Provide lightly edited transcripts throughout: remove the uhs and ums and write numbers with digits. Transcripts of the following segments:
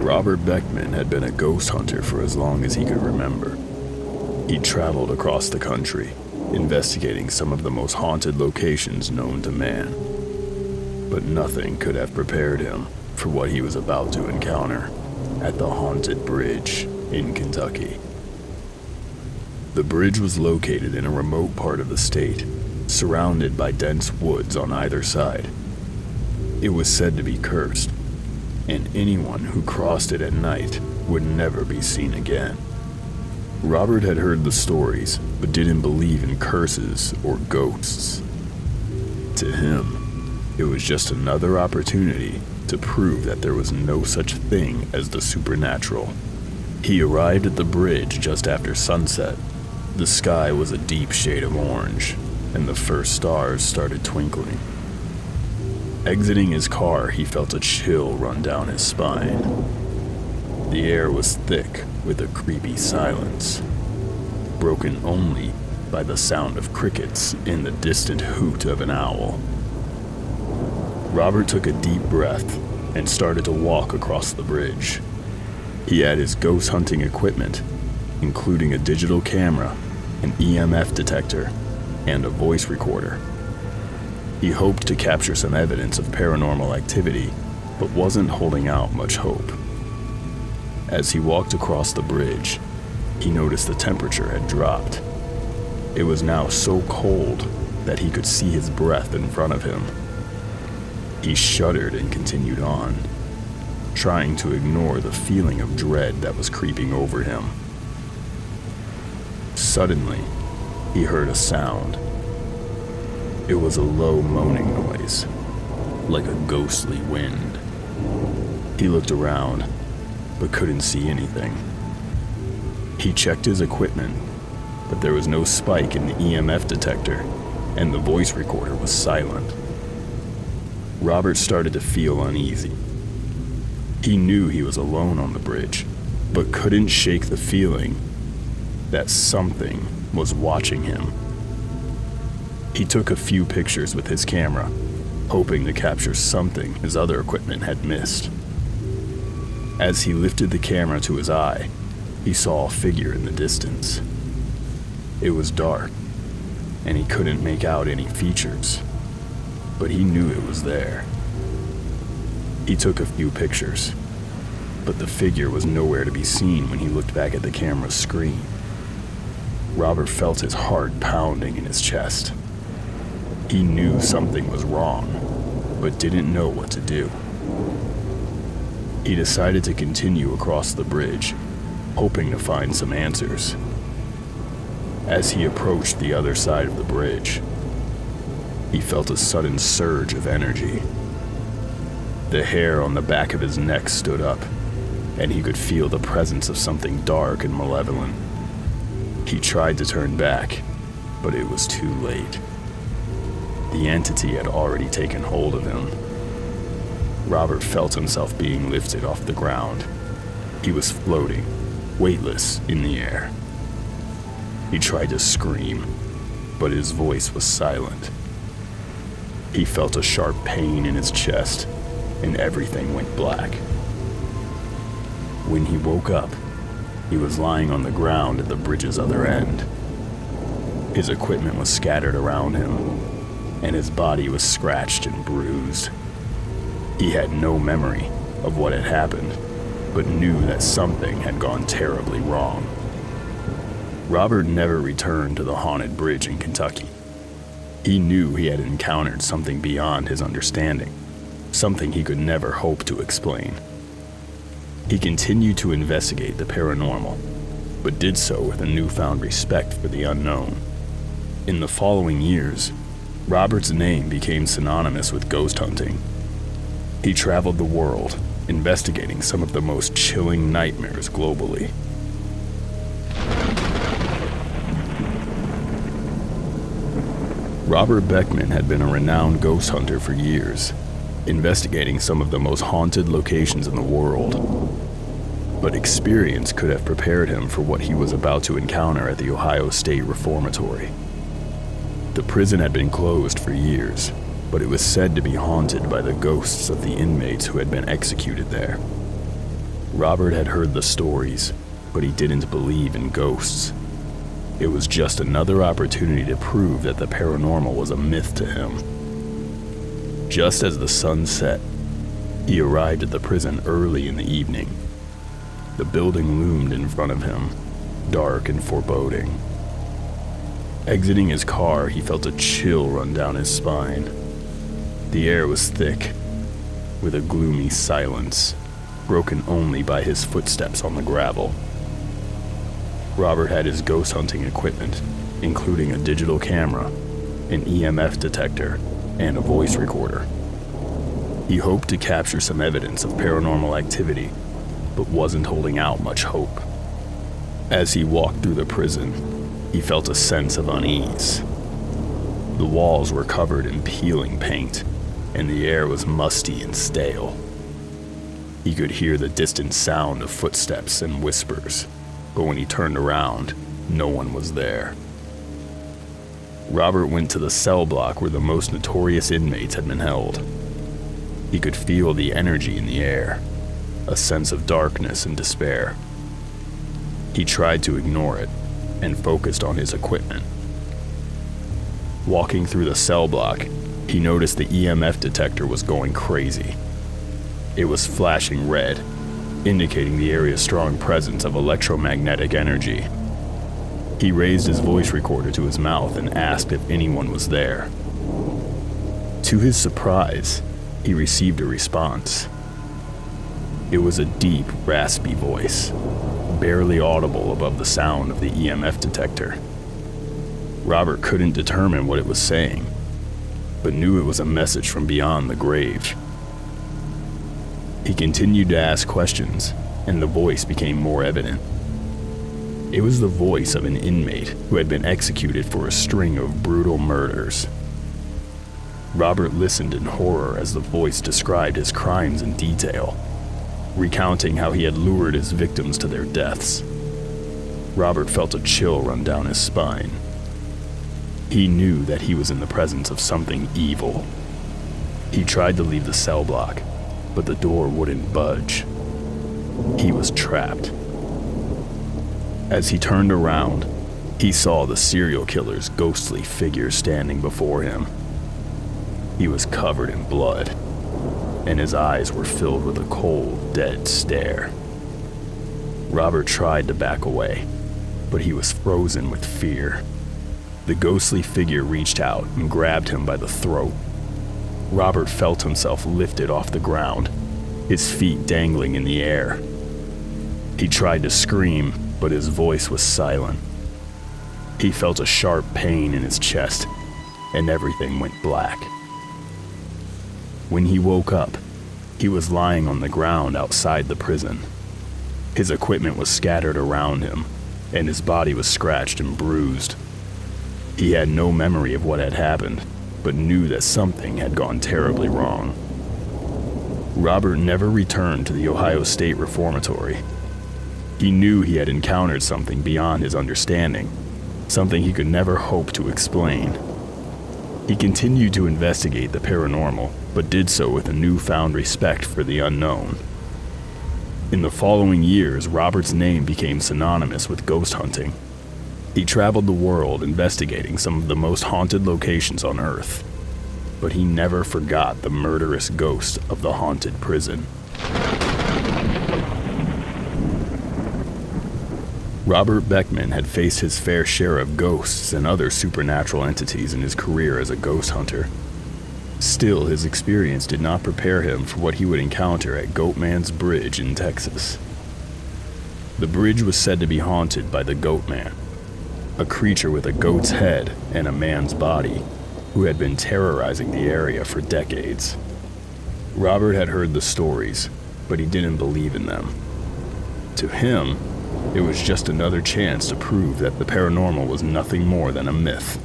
Robert Beckman had been a ghost hunter for as long as he could remember. He'd traveled across the country, investigating some of the most haunted locations known to man. But nothing could have prepared him for what he was about to encounter at the Haunted Bridge in Kentucky. The bridge was located in a remote part of the state, surrounded by dense woods on either side. It was said to be cursed, and anyone who crossed it at night would never be seen again. Robert had heard the stories, but didn't believe in curses or ghosts. To him, it was just another opportunity to prove that there was no such thing as the supernatural. He arrived at the bridge just after sunset. The sky was a deep shade of orange, and the first stars started twinkling. Exiting his car, he felt a chill run down his spine. The air was thick with a creepy silence, broken only by the sound of crickets and the distant hoot of an owl. Robert took a deep breath and started to walk across the bridge. He had his ghost hunting equipment, including a digital camera, an EMF detector, and a voice recorder. He hoped to capture some evidence of paranormal activity, but wasn't holding out much hope. As he walked across the bridge, he noticed the temperature had dropped. It was now so cold that he could see his breath in front of him. He shuddered and continued on, trying to ignore the feeling of dread that was creeping over him. Suddenly, he heard a sound. It was a low moaning noise, like a ghostly wind. He looked around, but couldn't see anything. He checked his equipment, but there was no spike in the EMF detector, and the voice recorder was silent. Robert started to feel uneasy. He knew he was alone on the bridge, but couldn't shake the feeling that something was watching him. He took a few pictures with his camera, hoping to capture something his other equipment had missed. As he lifted the camera to his eye, he saw a figure in the distance. It was dark, and he couldn't make out any features, but he knew it was there. He took a few pictures, but the figure was nowhere to be seen when he looked back at the camera's screen. Robert felt his heart pounding in his chest. He knew something was wrong, but didn't know what to do. He decided to continue across the bridge, hoping to find some answers. As he approached the other side of the bridge, he felt a sudden surge of energy. The hair on the back of his neck stood up, and he could feel the presence of something dark and malevolent. He tried to turn back, but it was too late. The entity had already taken hold of him. Robert felt himself being lifted off the ground. He was floating, weightless, in the air. He tried to scream, but his voice was silent. He felt a sharp pain in his chest, and everything went black. When he woke up, he was lying on the ground at the bridge's other end. His equipment was scattered around him, and his body was scratched and bruised. He had no memory of what had happened, but knew that something had gone terribly wrong. Robert never returned to the haunted bridge in Kentucky. He knew he had encountered something beyond his understanding, something he could never hope to explain. He continued to investigate the paranormal, but did so with a newfound respect for the unknown. In the following years, Robert's name became synonymous with ghost hunting. He traveled the world, investigating some of the most chilling nightmares globally. Robert Beckman had been a renowned ghost hunter for years, investigating some of the most haunted locations in the world. But experience could have prepared him for what he was about to encounter at the Ohio State Reformatory. The prison had been closed for years, but it was said to be haunted by the ghosts of the inmates who had been executed there. Robert had heard the stories, but he didn't believe in ghosts. It was just another opportunity to prove that the paranormal was a myth to him. Just as the sun set, he arrived at the prison early in the evening. The building loomed in front of him, dark and foreboding. Exiting his car, he felt a chill run down his spine. The air was thick, with a gloomy silence, broken only by his footsteps on the gravel. Robert had his ghost hunting equipment, including a digital camera, an EMF detector, and a voice recorder. He hoped to capture some evidence of paranormal activity, but wasn't holding out much hope. As he walked through the prison, he felt a sense of unease. The walls were covered in peeling paint, and the air was musty and stale. He could hear the distant sound of footsteps and whispers, but when he turned around, no one was there. Robert went to the cell block where the most notorious inmates had been held. He could feel the energy in the air, a sense of darkness and despair. He tried to ignore it and focused on his equipment. Walking through the cell block, he noticed the EMF detector was going crazy. It was flashing red, indicating the area's strong presence of electromagnetic energy. He raised his voice recorder to his mouth and asked if anyone was there. To his surprise, he received a response. It was a deep, raspy voice, barely audible above the sound of the EMF detector. Robert couldn't determine what it was saying, but knew it was a message from beyond the grave. He continued to ask questions, and the voice became more evident. It was the voice of an inmate who had been executed for a string of brutal murders. Robert listened in horror as the voice described his crimes in detail, recounting how he had lured his victims to their deaths. Robert felt a chill run down his spine. He knew that he was in the presence of something evil. He tried to leave the cell block, but the door wouldn't budge. He was trapped. As he turned around, he saw the serial killer's ghostly figure standing before him. He was covered in blood, and his eyes were filled with a cold, dead stare. Robert tried to back away, but he was frozen with fear. The ghostly figure reached out and grabbed him by the throat. Robert felt himself lifted off the ground, his feet dangling in the air. He tried to scream, but his voice was silent. He felt a sharp pain in his chest, and everything went black. When he woke up, he was lying on the ground outside the prison. His equipment was scattered around him, and his body was scratched and bruised. He had no memory of what had happened, but knew that something had gone terribly wrong. Robert never returned to the Ohio State Reformatory. He knew he had encountered something beyond his understanding, something he could never hope to explain. He continued to investigate the paranormal, but did so with a newfound respect for the unknown. In the following years, Robert's name became synonymous with ghost hunting. He traveled the world investigating some of the most haunted locations on Earth, but he never forgot the murderous ghost of the haunted prison. Robert Beckman had faced his fair share of ghosts and other supernatural entities in his career as a ghost hunter. Still, his experience did not prepare him for what he would encounter at Goatman's Bridge in Texas. The bridge was said to be haunted by the Goatman, a creature with a goat's head and a man's body, who had been terrorizing the area for decades. Robert had heard the stories, but he didn't believe in them. To him, it was just another chance to prove that the paranormal was nothing more than a myth.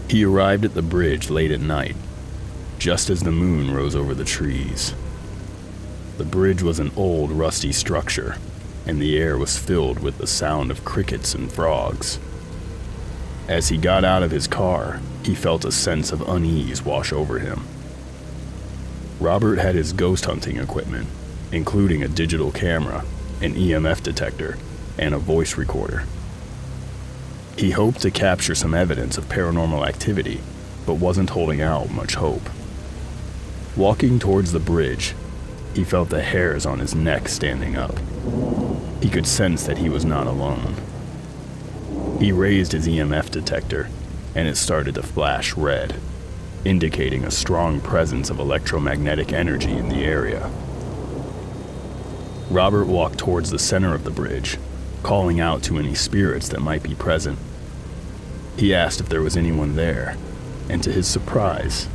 He arrived at the bridge late at night, just as the moon rose over the trees. The bridge was an old, rusty structure, and the air was filled with the sound of crickets and frogs. As he got out of his car, he felt a sense of unease wash over him. Robert had his ghost hunting equipment, including a digital camera, an EMF detector, and a voice recorder. He hoped to capture some evidence of paranormal activity, but wasn't holding out much hope. Walking towards the bridge, he felt the hairs on his neck standing up. He could sense that he was not alone. He raised his EMF detector, and it started to flash red, indicating a strong presence of electromagnetic energy in the area. Robert walked towards the center of the bridge, calling out to any spirits that might be present. He asked if there was anyone there, and to his surprise,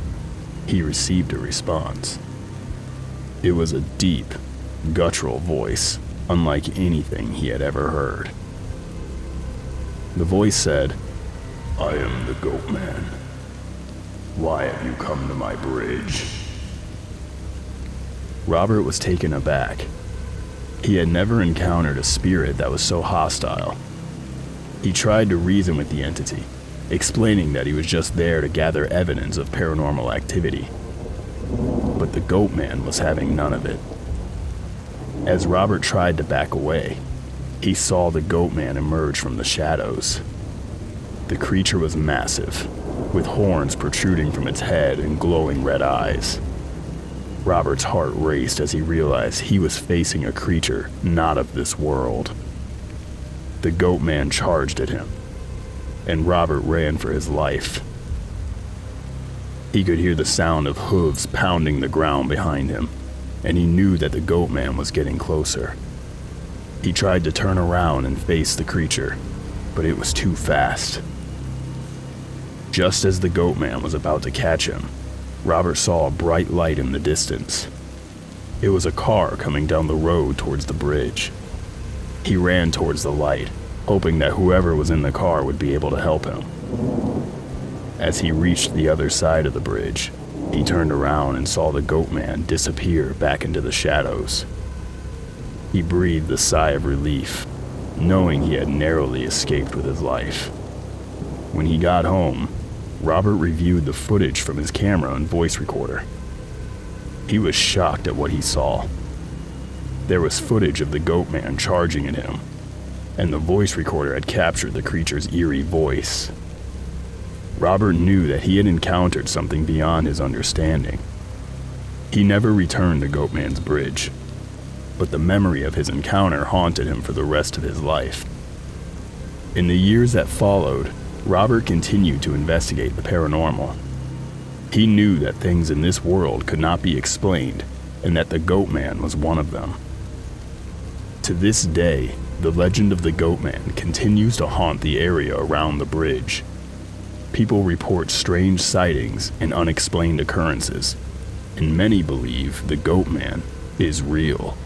he received a response. It was a deep, guttural voice, unlike anything he had ever heard. The voice said, "I am the Goat Man. Why have you come to my bridge?" Robert was taken aback. He had never encountered a spirit that was so hostile. He tried to reason with the entity, explaining that he was just there to gather evidence of paranormal activity. But the Goat Man was having none of it. As Robert tried to back away, he saw the Goat Man emerge from the shadows. The creature was massive, with horns protruding from its head and glowing red eyes. Robert's heart raced as he realized he was facing a creature not of this world. The Goat Man charged at him, and Robert ran for his life. He could hear the sound of hooves pounding the ground behind him, and he knew that the Goat Man was getting closer. He tried to turn around and face the creature, but it was too fast. Just as the Goat Man was about to catch him, Robert saw a bright light in the distance. It was a car coming down the road towards the bridge. He ran towards the light, hoping that whoever was in the car would be able to help him. As he reached the other side of the bridge, he turned around and saw the Goat Man disappear back into the shadows. He breathed a sigh of relief, knowing he had narrowly escaped with his life. When he got home, Robert reviewed the footage from his camera and voice recorder. He was shocked at what he saw. There was footage of the Goat Man charging at him, and the voice recorder had captured the creature's eerie voice. Robert knew that he had encountered something beyond his understanding. He never returned to Goat Man's bridge, but the memory of his encounter haunted him for the rest of his life. In the years that followed, Robert continued to investigate the paranormal. He knew that things in this world could not be explained, and that the Goat Man was one of them. To this day, the legend of the Goat Man continues to haunt the area around the bridge. People report strange sightings and unexplained occurrences, and many believe the Goat Man is real.